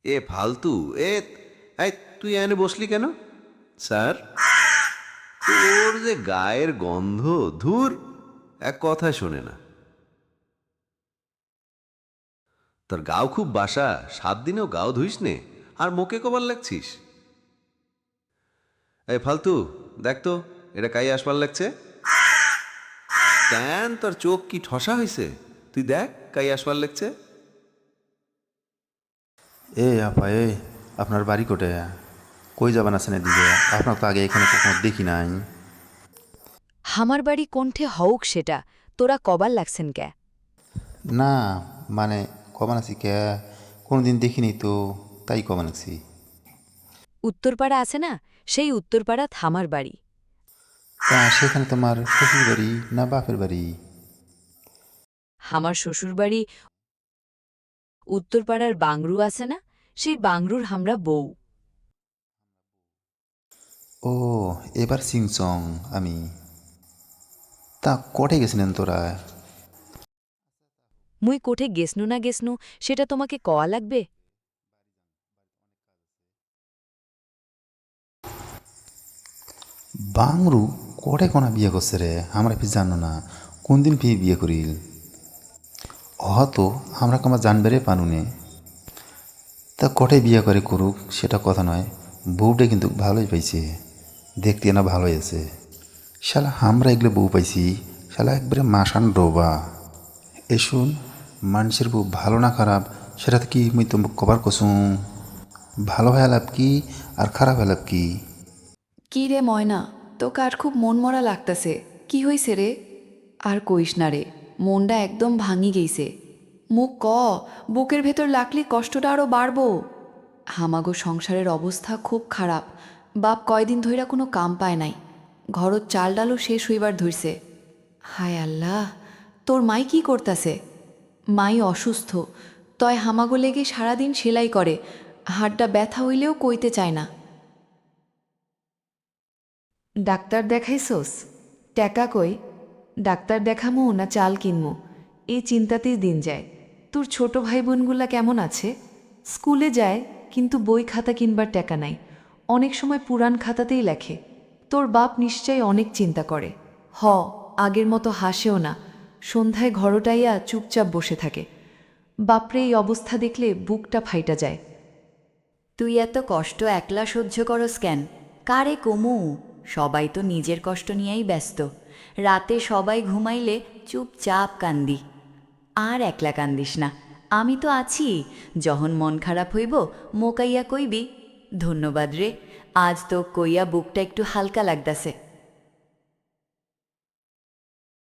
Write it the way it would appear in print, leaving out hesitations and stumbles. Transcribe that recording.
এ ফালতু এ এই তুই এনে বসলি কেন? স্যার, তোর যে গায়ের গন্ধ, ধুর, এক কথা শোনে না। তোর গাও খুব বাসা, 7 দিনেও গাও ধুইস নে, আর মোকে কবার লাগছিস? এই ফালতু, দেখ তো এটা কাই আসবার লাগছে। কেন তোর চোখ কি ঠসা হয়েছে? তুই দেখ কাই আসবার লাগছে। এ আপা আপনার বাড়ি কোটে? কই যাবেন আছেন এদিকে? আপনার তো আগে এখানে কখনো দেখি নাই। হামার বাড়ি কোনঠে হউক সেটা তোরা কবার লাগছেন কে? না, মানে কমান আছি কে, কোনোদিন দেখিনি তো, তাই কমান আছি। উত্তরপাড়া আছে না, সেই উত্তরপাড়া থামার বাড়ি। তা সেখানে তোমার শ্বশুর বাড়ি না বাপের বাড়ি? হামার শ্বশুরবাড়ি উত্তরপাড়ার বাংরু আছে না, সেই বাংরুর হামরা বউ। ও, এবার সিংচং আমি। তা কটে গেছিলেন তোরা? মুই কোঠে গেসনু না গেসনু সেটা তোমাকে কওয়া লাগবে? বাংরু কটে কোনা বিয়ে করছে রে? আমরা ফি জানো না কোন দিন ফি বিয়ে করিল। হয়তো আমরা কমা জানবে রে পানুনে। তা কটে বিয়ে করে করুক সেটা কথা নয়, বউটা কিন্তু ভালোই পাইছে, দেখতে না ভালোই আছে। শালা আমরা এগুলো বউ পাইছি, শালা একবারে মাসান ডোবা। এসুন, মানুষের বউ ভালো না খারাপ সেটা তো কি মুই তো কবার কসুম। ভালো হয়ে লাভ কি আর খারাপ হয়ে লাভ কি? কি রে ময়না, তোকে আর খুব মন মরা লাগতাছে। কি হইছে রে? আর কইস না রে, মনটা একদম ভাঙি গেইছে। মুখ ক, বুকের ভেতর লাগলি কষ্টটা আরও বাড়বো। হামাগো সংসারের অবস্থা খুব খারাপ। বাপ কয়দিন ধইরা কোনো কাম পায় নাই, ঘরত চাল ডালও শেষ হইবার ধরছে। হায় আল্লাহ, তোর মাই কি করতাছে? মাই অসুস্থ, তয় হামাগো লেগে সারাদিন সেলাই করে, হাড়টা ব্যথা হইলেও কইতে চায় না। ডাক্তার দেখাইছোস? টাকা কই? ডাক্তার দেখামু না চাল কিনমু, এই চিন্তাতেই দিন যায়। তোর ছোট ভাই বোনগুলা কেমন আছে? স্কুলে যায়, কিন্তু বই খাতা কিনবার টাকা নাই, অনেক সময় পুরান খাতাতেই লেখে। তোর বাপ নিশ্চয়ই অনেক চিন্তা করে। হ, আগের মতো হাসেও না, সন্ধ্যায় ঘরটাইয়া চুপচাপ বসে থাকে। বাপরে এই অবস্থা দেখলে বুকটা ফাইটা যায়। তুই এত কষ্ট একলা সহ্য করস কেন? কারে কমু? সবাই তো নিজের কষ্ট নিয়েই ব্যস্ত। রাতে সবাই ঘুমাইলে চুপচাপ কান্দি। আর একলা কান্দিস না, আমি তো আছি। যখন মন খারাপ হইব মোকাইয়া কইবি। ধন্যবাদ রে, আজ তো কইয়া বুকটা একটু হালকা লাগতাছে।